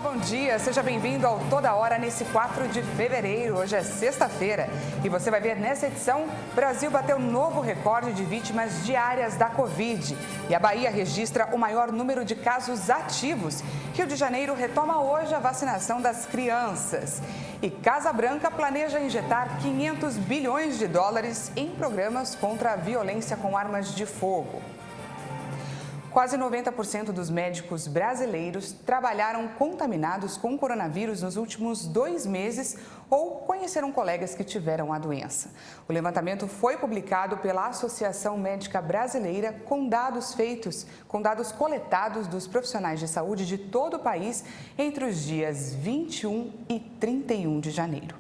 bom dia. Seja bem-vindo ao Toda Hora nesse 4 de fevereiro. Hoje é sexta-feira e você vai ver nessa edição, o Brasil bateu um novo recorde de vítimas diárias da Covid. E a Bahia registra o maior número de casos ativos. Rio de Janeiro retoma hoje a vacinação das crianças. E Casa Branca planeja injetar 500 bilhões de dólares em programas contra a violência com armas de fogo. Quase 90% dos médicos brasileiros trabalharam contaminados com coronavírus nos últimos 2 meses ou conheceram colegas que tiveram a doença. O levantamento foi publicado pela Associação Médica Brasileira com dados coletados dos profissionais de saúde de todo o país entre os dias 21 e 31 de janeiro.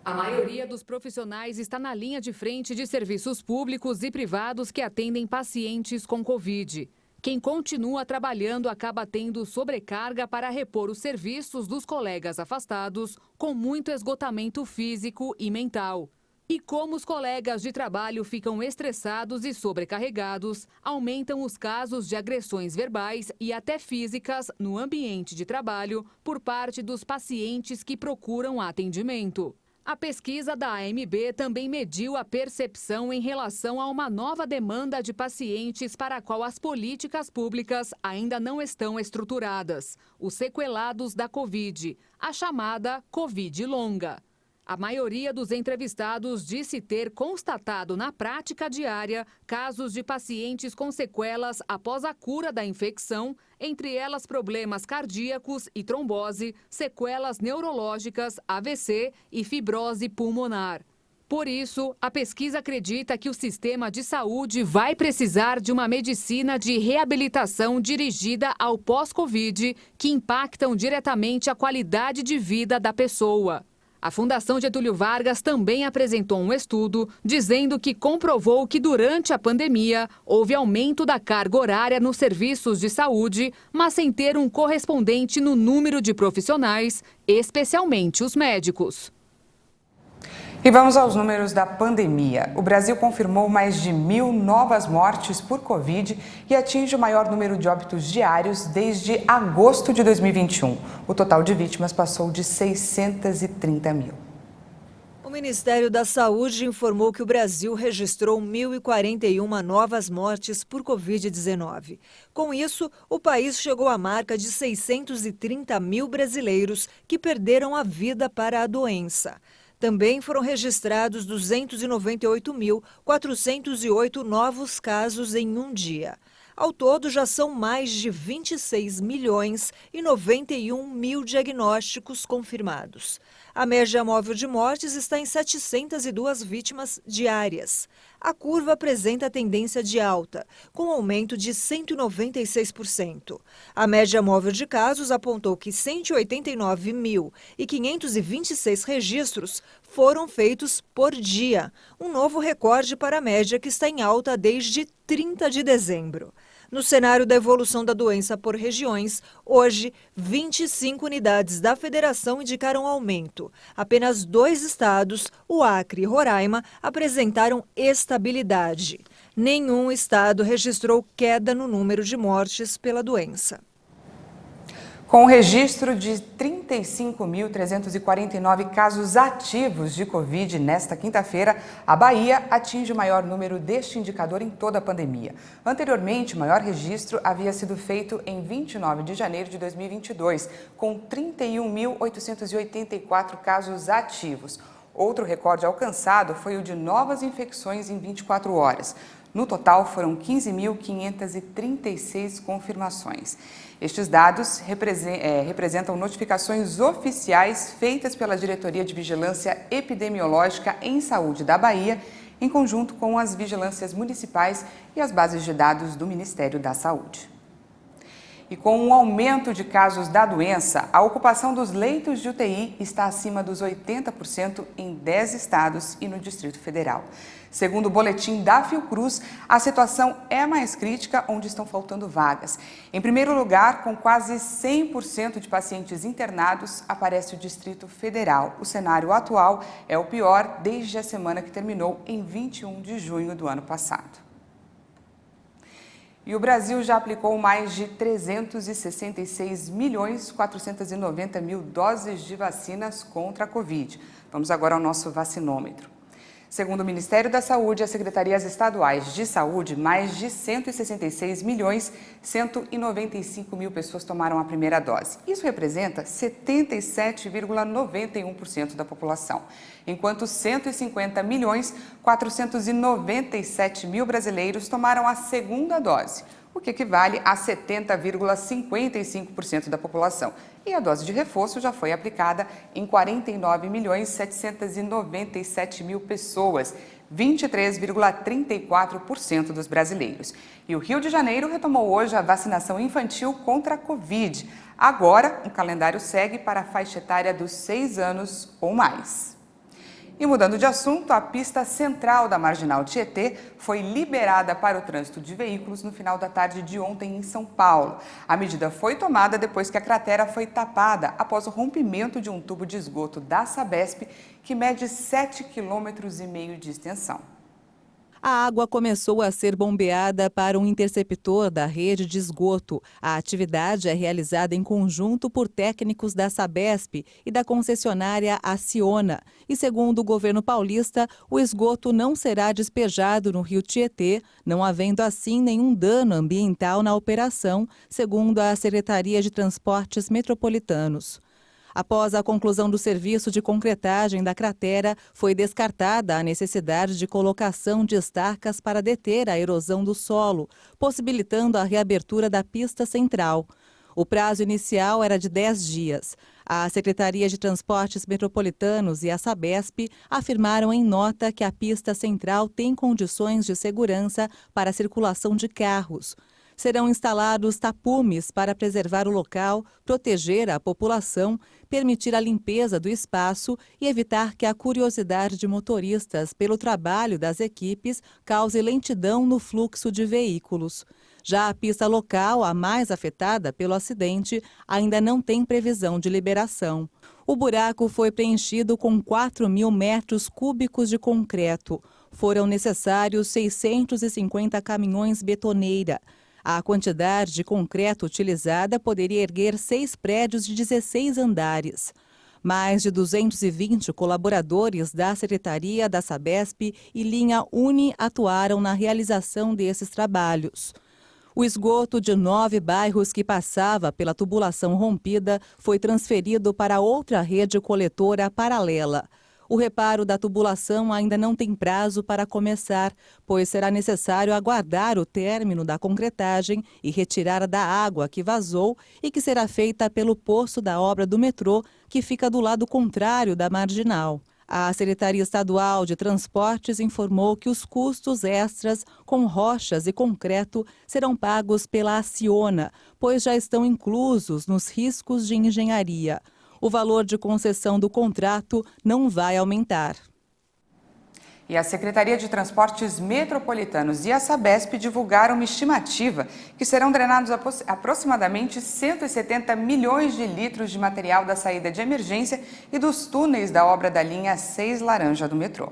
A maioria dos profissionais está na linha de frente de serviços públicos e privados que atendem pacientes com Covid. Quem continua trabalhando acaba tendo sobrecarga para repor os serviços dos colegas afastados, com muito esgotamento físico e mental. E como os colegas de trabalho ficam estressados e sobrecarregados, aumentam os casos de agressões verbais e até físicas no ambiente de trabalho por parte dos pacientes que procuram atendimento. A pesquisa da AMB também mediu a percepção em relação a uma nova demanda de pacientes para a qual as políticas públicas ainda não estão estruturadas, os sequelados da Covid, a chamada Covid longa. A maioria dos entrevistados disse ter constatado na prática diária casos de pacientes com sequelas após a cura da infecção, entre elas problemas cardíacos e trombose, sequelas neurológicas, AVC e fibrose pulmonar. Por isso, a pesquisa acredita que o sistema de saúde vai precisar de uma medicina de reabilitação dirigida ao pós-Covid, que impactam diretamente a qualidade de vida da pessoa. A Fundação Getúlio Vargas também apresentou um estudo dizendo que comprovou que durante a pandemia houve aumento da carga horária nos serviços de saúde, mas sem ter um correspondente no número de profissionais, especialmente os médicos. E vamos aos números da pandemia. O Brasil confirmou mais de 1.000 novas mortes por Covid e atinge o maior número de óbitos diários desde agosto de 2021. O total de vítimas passou de 630 mil. O Ministério da Saúde informou que o Brasil registrou 1.041 novas mortes por Covid-19. Com isso, o país chegou à marca de 630 mil brasileiros que perderam a vida para a doença. Também foram registrados 298.408 novos casos em um dia. Ao todo, já são mais de 26 milhões e 91 mil diagnósticos confirmados. A média móvel de mortes está em 702 vítimas diárias. A curva apresenta tendência de alta, com aumento de 196%. A média móvel de casos apontou que 189.526 registros foram feitos por dia, um novo recorde para a média que está em alta desde 30 de dezembro. No cenário da evolução da doença por regiões, hoje, 25 unidades da federação indicaram aumento. Apenas 2 estados, o Acre e Roraima, apresentaram estabilidade. Nenhum estado registrou queda no número de mortes pela doença. Com o registro de 35.349 casos ativos de Covid nesta quinta-feira, a Bahia atinge o maior número deste indicador em toda a pandemia. Anteriormente, o maior registro havia sido feito em 29 de janeiro de 2022, com 31.884 casos ativos. Outro recorde alcançado foi o de novas infecções em 24 horas. No total, foram 15.536 confirmações. Estes dados representam notificações oficiais feitas pela Diretoria de Vigilância Epidemiológica em Saúde da Bahia, em conjunto com as vigilâncias municipais e as bases de dados do Ministério da Saúde. E com um aumento de casos da doença, a ocupação dos leitos de UTI está acima dos 80% em 10 estados e no Distrito Federal. Segundo o boletim da Fiocruz, a situação é mais crítica onde estão faltando vagas. Em primeiro lugar, com quase 100% de pacientes internados, aparece o Distrito Federal. O cenário atual é o pior desde a semana que terminou em 21 de junho do ano passado. E o Brasil já aplicou mais de 366.490.000 doses de vacinas contra a Covid. Vamos agora ao nosso vacinômetro. Segundo o Ministério da Saúde e as secretarias estaduais de saúde, mais de 166.195.000 pessoas tomaram a primeira dose. Isso representa 77,91% da população, enquanto 150.497.000 brasileiros tomaram a segunda dose, o que equivale a 70,55% da população. E a dose de reforço já foi aplicada em 49.797.000 pessoas, 23,34% dos brasileiros. E o Rio de Janeiro retomou hoje a vacinação infantil contra a Covid. Agora, o calendário segue para a faixa etária dos 6 anos ou mais. E mudando de assunto, a pista central da Marginal Tietê foi liberada para o trânsito de veículos no final da tarde de ontem em São Paulo. A medida foi tomada depois que a cratera foi tapada após o rompimento de um tubo de esgoto da Sabesp, que mede 7,5 km de extensão. A água começou a ser bombeada para um interceptor da rede de esgoto. A atividade é realizada em conjunto por técnicos da Sabesp e da concessionária Acciona. E segundo o governo paulista, o esgoto não será despejado no rio Tietê, não havendo assim nenhum dano ambiental na operação, segundo a Secretaria de Transportes Metropolitanos. Após a conclusão do serviço de concretagem da cratera, foi descartada a necessidade de colocação de estacas para deter a erosão do solo, possibilitando a reabertura da pista central. O prazo inicial era de 10 dias. A Secretaria de Transportes Metropolitanos e a Sabesp afirmaram em nota que a pista central tem condições de segurança para a circulação de carros. Serão instalados tapumes para preservar o local, proteger a população, permitir a limpeza do espaço e evitar que a curiosidade de motoristas pelo trabalho das equipes cause lentidão no fluxo de veículos. Já a pista local, a mais afetada pelo acidente, ainda não tem previsão de liberação. O buraco foi preenchido com 4.000 metros cúbicos de concreto. Foram necessários 650 caminhões betoneira. A quantidade de concreto utilizada poderia erguer 6 prédios de 16 andares. Mais de 220 colaboradores da Secretaria da Sabesp e linha Uni atuaram na realização desses trabalhos. O esgoto de 9 bairros que passava pela tubulação rompida foi transferido para outra rede coletora paralela. O reparo da tubulação ainda não tem prazo para começar, pois será necessário aguardar o término da concretagem e retirada da água que vazou e que será feita pelo poço da obra do metrô, que fica do lado contrário da marginal. A Secretaria Estadual de Transportes informou que os custos extras com rochas e concreto serão pagos pela Acciona, pois já estão inclusos nos riscos de engenharia. O valor de concessão do contrato não vai aumentar. E a Secretaria de Transportes Metropolitanos e a Sabesp divulgaram uma estimativa que serão drenados aproximadamente 170 milhões de litros de material da saída de emergência e dos túneis da obra da linha 6 Laranja do metrô.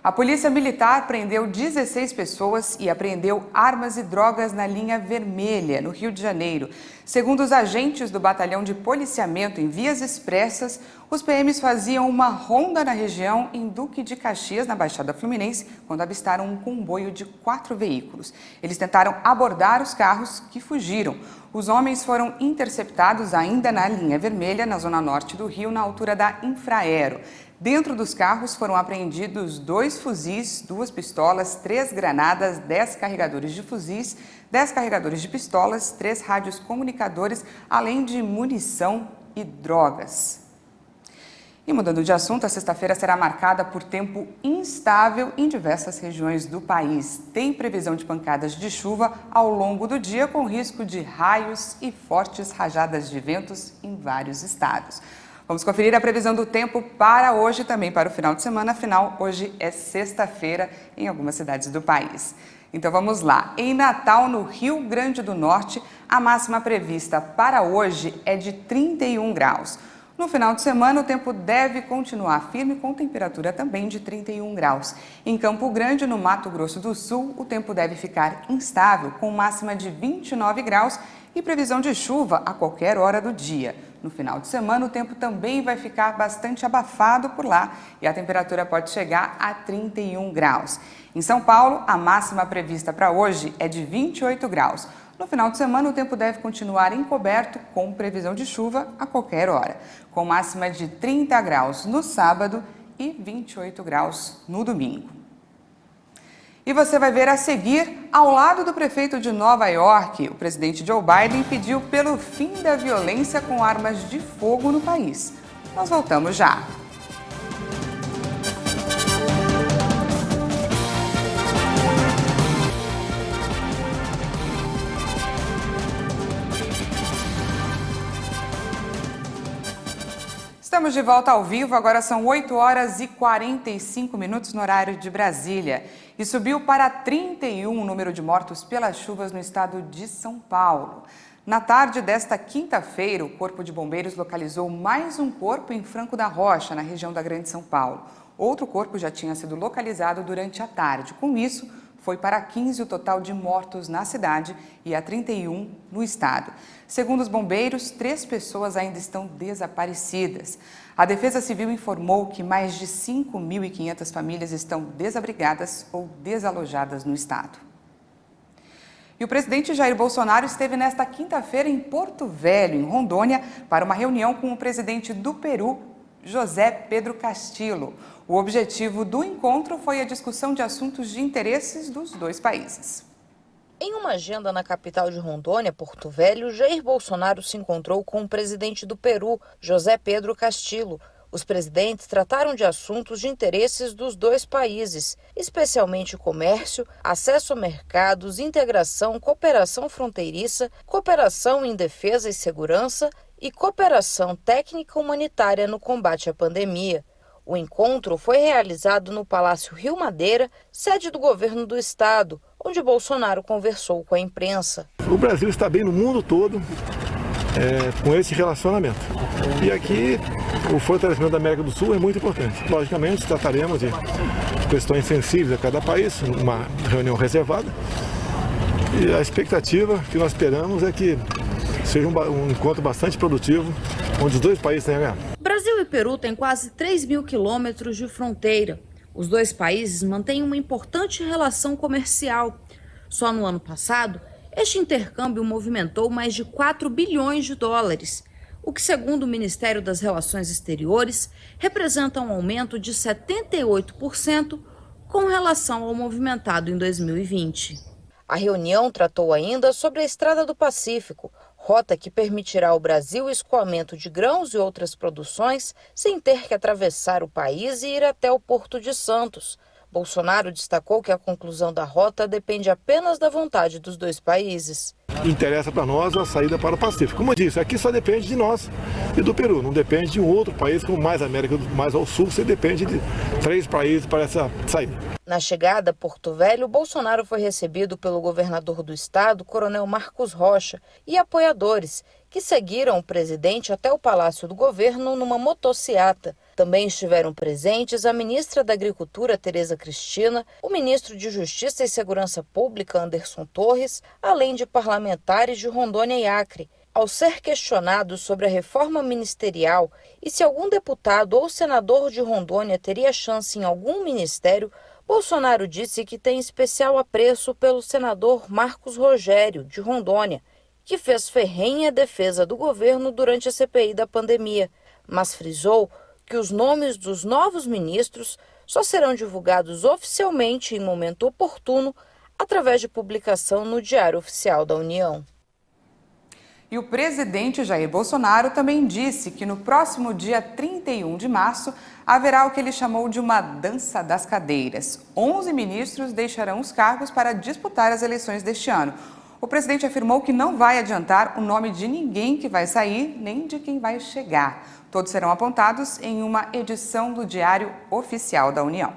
A Polícia Militar prendeu 16 pessoas e apreendeu armas e drogas na linha vermelha, no Rio de Janeiro. Segundo os agentes do Batalhão de Policiamento em Vias Expressas, os PMs faziam uma ronda na região em Duque de Caxias, na Baixada Fluminense, quando avistaram um comboio de 4 veículos. Eles tentaram abordar os carros que fugiram. Os homens foram interceptados ainda na linha vermelha, na zona norte do Rio, na altura da Infraero. Dentro dos carros foram apreendidos 2 fuzis, 2 pistolas, 3 granadas, 10 carregadores de fuzis, 10 carregadores de pistolas, 3 rádios comunicadores, além de munição e drogas. E mudando de assunto, a sexta-feira será marcada por tempo instável em diversas regiões do país. Tem previsão de pancadas de chuva ao longo do dia, com risco de raios e fortes rajadas de ventos em vários estados. Vamos conferir a previsão do tempo para hoje e também para o final de semana. Afinal, hoje é sexta-feira em algumas cidades do país. Então vamos lá. Em Natal, no Rio Grande do Norte, a máxima prevista para hoje é de 31 graus. No final de semana, o tempo deve continuar firme, com temperatura também de 31 graus. Em Campo Grande, no Mato Grosso do Sul, o tempo deve ficar instável, com máxima de 29 graus e previsão de chuva a qualquer hora do dia. No final de semana, o tempo também vai ficar bastante abafado por lá e a temperatura pode chegar a 31 graus. Em São Paulo, a máxima prevista para hoje é de 28 graus. No final de semana, o tempo deve continuar encoberto, com previsão de chuva a qualquer hora, com máxima de 30 graus no sábado e 28 graus no domingo. E você vai ver a seguir, ao lado do prefeito de Nova York, o presidente Joe Biden pediu pelo fim da violência com armas de fogo no país. Nós voltamos já. Estamos de volta ao vivo, agora são 8 horas e 45 minutos no horário de Brasília. E subiu para 31 o número de mortos pelas chuvas no estado de São Paulo. Na tarde desta quinta-feira, o Corpo de Bombeiros localizou mais um corpo em Franco da Rocha, na região da Grande São Paulo. Outro corpo já tinha sido localizado durante a tarde. Com isso, foi para 15 o total de mortos na cidade e a 31 no estado. Segundo os bombeiros, 3 pessoas ainda estão desaparecidas. A Defesa Civil informou que mais de 5.500 famílias estão desabrigadas ou desalojadas no estado. E o presidente Jair Bolsonaro esteve nesta quinta-feira em Porto Velho, em Rondônia, para uma reunião com o presidente do Peru, José Pedro Castillo. O objetivo do encontro foi a discussão de assuntos de interesses dos dois países. Em uma agenda na capital de Rondônia, Porto Velho, Jair Bolsonaro se encontrou com o presidente do Peru, José Pedro Castillo. Os presidentes trataram de assuntos de interesses dos dois países, especialmente comércio, acesso a mercados, integração, cooperação fronteiriça, cooperação em defesa e segurança e cooperação técnica humanitária no combate à pandemia. O encontro foi realizado no Palácio Rio Madeira, sede do governo do estado, onde Bolsonaro conversou com a imprensa. O Brasil está bem no mundo todo com esse relacionamento. E aqui o fortalecimento da América do Sul é muito importante. Logicamente, trataremos de questões sensíveis a cada país, uma reunião reservada. E a expectativa que nós esperamos é que seja um encontro bastante produtivo, onde os dois países tenham a ganhar. Brasil e Peru têm quase 3.000 quilômetros de fronteira. Os dois países mantêm uma importante relação comercial. Só no ano passado, este intercâmbio movimentou mais de 4 bilhões de dólares, o que, segundo o Ministério das Relações Exteriores, representa um aumento de 78% com relação ao movimentado em 2020. A reunião tratou ainda sobre a Estrada do Pacífico, rota que permitirá ao Brasil o escoamento de grãos e outras produções sem ter que atravessar o país e ir até o Porto de Santos. Bolsonaro destacou que a conclusão da rota depende apenas da vontade dos dois países. Interessa para nós a saída para o Pacífico. Como eu disse, aqui só depende de nós e do Peru, não depende de um outro país como mais América, mais ao sul, você depende de 3 países para essa saída. Na chegada a Porto Velho, Bolsonaro foi recebido pelo governador do estado, Coronel Marcos Rocha, e apoiadores, que seguiram o presidente até o Palácio do Governo numa motociata. Também estiveram presentes a ministra da Agricultura, Tereza Cristina, o ministro de Justiça e Segurança Pública, Anderson Torres, além de parlamentares de Rondônia e Acre. Ao ser questionado sobre a reforma ministerial e se algum deputado ou senador de Rondônia teria chance em algum ministério, Bolsonaro disse que tem especial apreço pelo senador Marcos Rogério, de Rondônia, que fez ferrenha defesa do governo durante a CPI da pandemia, mas frisou que os nomes dos novos ministros só serão divulgados oficialmente em momento oportuno, através de publicação no Diário Oficial da União. E o presidente Jair Bolsonaro também disse que no próximo dia 31 de março haverá o que ele chamou de uma dança das cadeiras. 11 ministros deixarão os cargos para disputar as eleições deste ano. O presidente afirmou que não vai adiantar o nome de ninguém que vai sair, nem de quem vai chegar. Todos serão apontados em uma edição do Diário Oficial da União.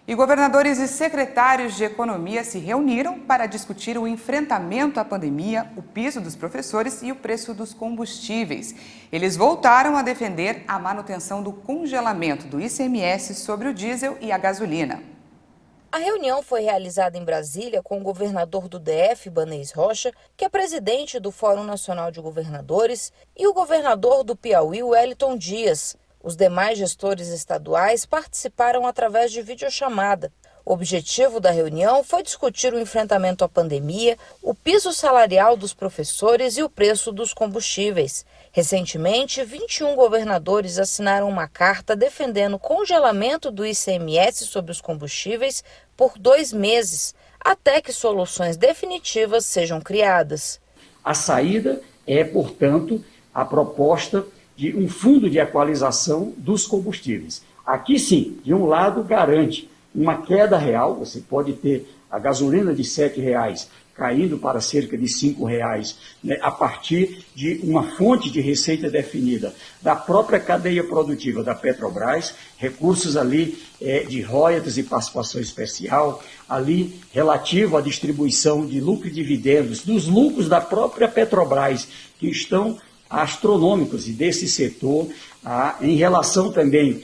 E governadores e secretários de economia se reuniram para discutir o enfrentamento à pandemia, o piso dos professores e o preço dos combustíveis. Eles voltaram a defender a manutenção do congelamento do ICMS sobre o diesel e a gasolina. A reunião foi realizada em Brasília com o governador do DF, Ibanez Rocha, que é presidente do Fórum Nacional de Governadores, e o governador do Piauí, Wellington Dias. Os demais gestores estaduais participaram através de videochamada. O objetivo da reunião foi discutir o enfrentamento à pandemia, o piso salarial dos professores e o preço dos combustíveis. Recentemente, 21 governadores assinaram uma carta defendendo o congelamento do ICMS sobre os combustíveis por 2 meses, até que soluções definitivas sejam criadas. A saída é, portanto, a proposta de um fundo de equalização dos combustíveis. Aqui sim, de um lado, garante uma queda real, você pode ter a gasolina de R$ 7,00 caindo para cerca de R$ 5,00, né, a partir de uma fonte de receita definida da própria cadeia produtiva da Petrobras, recursos ali de royalties e participação especial, ali relativo à distribuição de lucro e dividendos, dos lucros da própria Petrobras, que estão astronômicos e desse setor, em relação também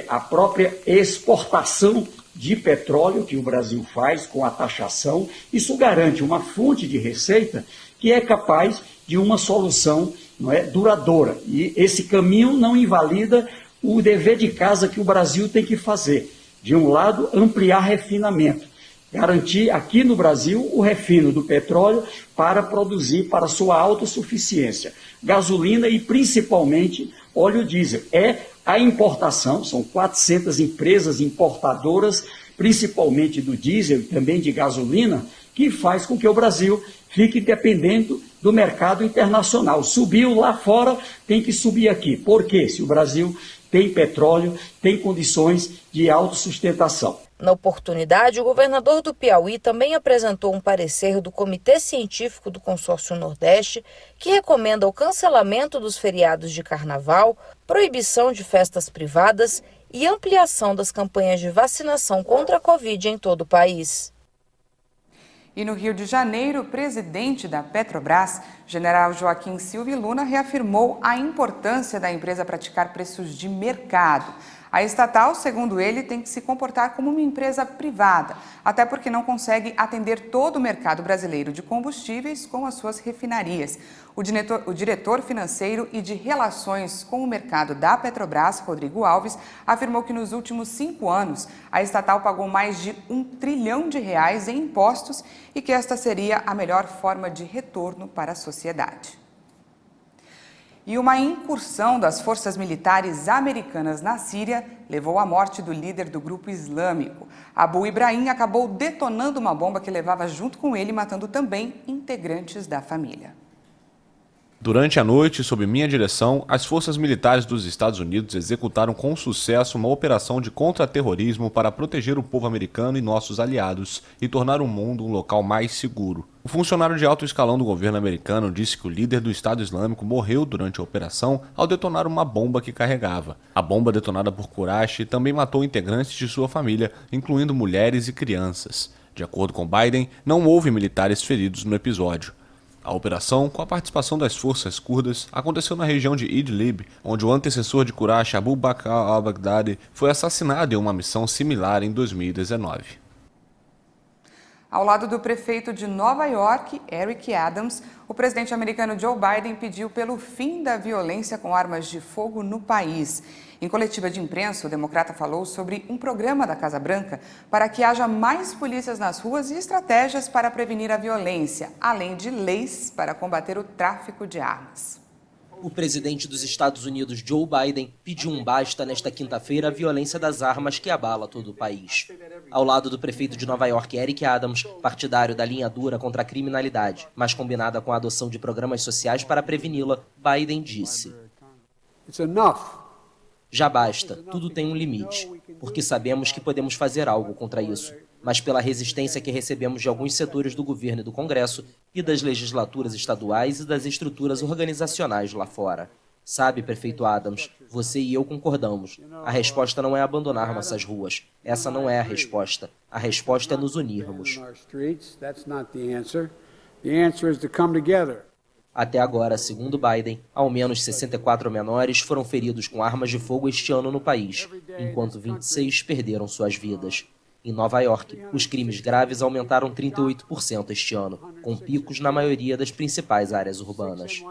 à própria exportação de petróleo que o Brasil faz com a taxação. Isso garante uma fonte de receita que é capaz de uma solução, não é, duradoura. E esse caminho não invalida o dever de casa que o Brasil tem que fazer. De um lado, ampliar refinamento, garantir aqui no Brasil o refino do petróleo para produzir para sua autossuficiência. Gasolina e principalmente óleo diesel. A importação, são 400 empresas importadoras, principalmente do diesel e também de gasolina, que faz com que o Brasil fique dependendo do mercado internacional. Subiu lá fora, tem que subir aqui. Por quê? Se o Brasil tem petróleo, tem condições de autossustentação. Na oportunidade, o governador do Piauí também apresentou um parecer do Comitê Científico do Consórcio Nordeste, que recomenda o cancelamento dos feriados de carnaval, proibição de festas privadas e ampliação das campanhas de vacinação contra a Covid em todo o país. E no Rio de Janeiro, o presidente da Petrobras, general Joaquim Silva Luna, reafirmou a importância da empresa praticar preços de mercado. A estatal, segundo ele, tem que se comportar como uma empresa privada, até porque não consegue atender todo o mercado brasileiro de combustíveis com as suas refinarias. O diretor financeiro e de relações com o mercado da Petrobras, Rodrigo Alves, afirmou que nos últimos 5 anos a estatal pagou mais de R$1 trilhão em impostos e que esta seria a melhor forma de retorno para a sociedade. E uma incursão das forças militares americanas na Síria levou à morte do líder do grupo islâmico. Abu Ibrahim acabou detonando uma bomba que levava junto com ele, matando também integrantes da família. Durante a noite, sob minha direção, as forças militares dos Estados Unidos executaram com sucesso uma operação de contra-terrorismo para proteger o povo americano e nossos aliados e tornar o mundo um local mais seguro. O funcionário de alto escalão do governo americano disse que o líder do Estado Islâmico morreu durante a operação ao detonar uma bomba que carregava. A bomba detonada por Quraysh também matou integrantes de sua família, incluindo mulheres e crianças. De acordo com Biden, não houve militares feridos no episódio. A operação, com a participação das forças curdas, aconteceu na região de Idlib, onde o antecessor de Quraysh, Abu Bakr al-Baghdadi, foi assassinado em uma missão similar em 2019. Ao lado do prefeito de Nova York, Eric Adams, o presidente americano Joe Biden pediu pelo fim da violência com armas de fogo no país. Em coletiva de imprensa, o democrata falou sobre um programa da Casa Branca para que haja mais polícias nas ruas e estratégias para prevenir a violência, além de leis para combater o tráfico de armas. O presidente dos Estados Unidos, Joe Biden, pediu um basta nesta quinta-feira à violência das armas que abala todo o país. Ao lado do prefeito de Nova York, Eric Adams, partidário da linha dura contra a criminalidade, mas combinada com a adoção de programas sociais para preveni-la, Biden disse: já basta, tudo tem um limite, porque sabemos que podemos fazer algo contra isso, mas pela resistência que recebemos de alguns setores do governo e do Congresso e das legislaturas estaduais e das estruturas organizacionais lá fora. Sabe, prefeito Adams, você e eu concordamos. A resposta não é abandonar nossas ruas. Essa não é a resposta. A resposta é nos unirmos. Até agora, segundo Biden, ao menos 64 menores foram feridos com armas de fogo este ano no país, enquanto 26 perderam suas vidas. Em Nova York, os crimes graves aumentaram 38% este ano, com picos na maioria das principais áreas urbanas.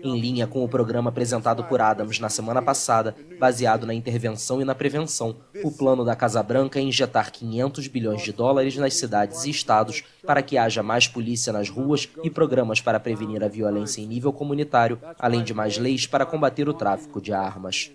Em linha com o programa apresentado por Adams na semana passada, baseado na intervenção e na prevenção, o plano da Casa Branca é injetar $500 bilhões nas cidades e estados para que haja mais polícia nas ruas e programas para prevenir a violência em nível comunitário, além de mais leis para combater o tráfico de armas.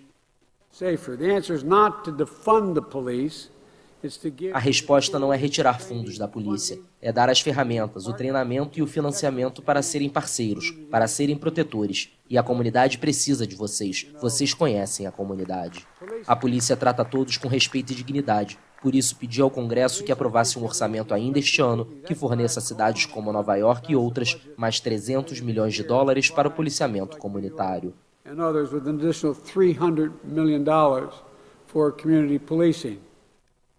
A resposta não é retirar fundos da polícia, é dar as ferramentas, o treinamento e o financiamento para serem parceiros, para serem protetores. E a comunidade precisa de vocês, vocês conhecem a comunidade. A polícia trata todos com respeito e dignidade, por isso pedi ao Congresso que aprovasse um orçamento ainda este ano que forneça a cidades como Nova York e outras mais $300 milhões para o policiamento comunitário.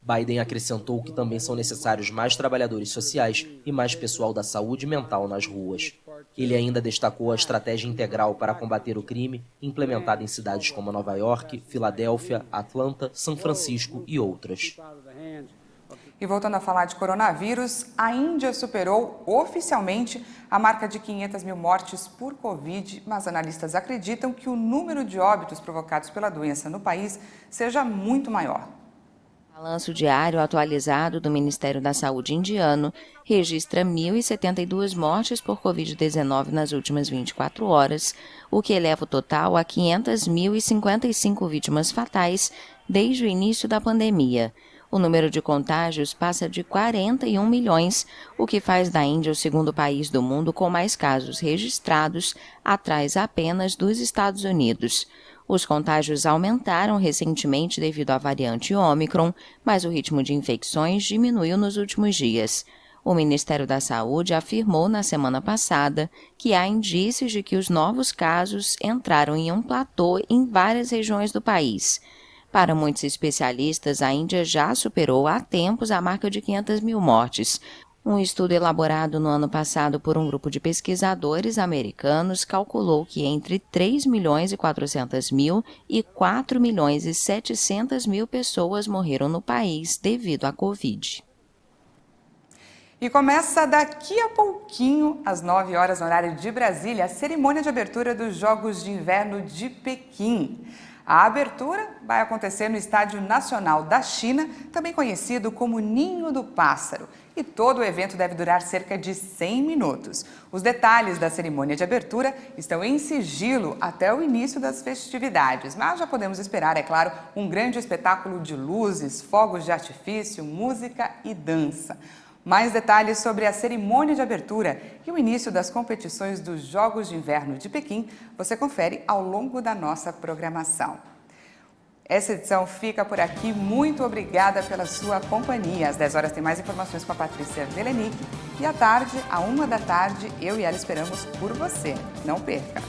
Biden acrescentou que também são necessários mais trabalhadores sociais e mais pessoal da saúde mental nas ruas. Ele ainda destacou a estratégia integral para combater o crime, implementada em cidades como Nova York, Filadélfia, Atlanta, São Francisco e outras. E voltando a falar de coronavírus, a Índia superou oficialmente a marca de 500 mil mortes por Covid, mas analistas acreditam que o número de óbitos provocados pela doença no país seja muito maior. O balanço diário atualizado do Ministério da Saúde indiano registra 1.072 mortes por Covid-19 nas últimas 24 horas, o que eleva o total a 500.055 vítimas fatais desde o início da pandemia. O número de contágios passa de 41 milhões, o que faz da Índia o segundo país do mundo com mais casos registrados, atrás apenas dos Estados Unidos. Os contágios aumentaram recentemente devido à variante Ômicron, mas o ritmo de infecções diminuiu nos últimos dias. O Ministério da Saúde afirmou na semana passada que há indícios de que os novos casos entraram em um platô em várias regiões do país. Para muitos especialistas, a Índia já superou há tempos a marca de 500 mil mortes. Um estudo elaborado no ano passado por um grupo de pesquisadores americanos calculou que entre 3.400.000 e 4.700.000 pessoas morreram no país devido à Covid. E começa daqui a pouquinho, às 9 horas no horário de Brasília, a cerimônia de abertura dos Jogos de Inverno de Pequim. A abertura vai acontecer no Estádio Nacional da China, também conhecido como Ninho do Pássaro. E todo o evento deve durar cerca de 100 minutos. Os detalhes da cerimônia de abertura estão em sigilo até o início das festividades. Mas já podemos esperar, é claro, um grande espetáculo de luzes, fogos de artifício, música e dança. Mais detalhes sobre a cerimônia de abertura e o início das competições dos Jogos de Inverno de Pequim, você confere ao longo da nossa programação. Essa edição fica por aqui. Muito obrigada pela sua companhia. Às 10 horas tem mais informações com a Patrícia Velenic. E à tarde, à 1 da tarde, eu e ela esperamos por você. Não perca!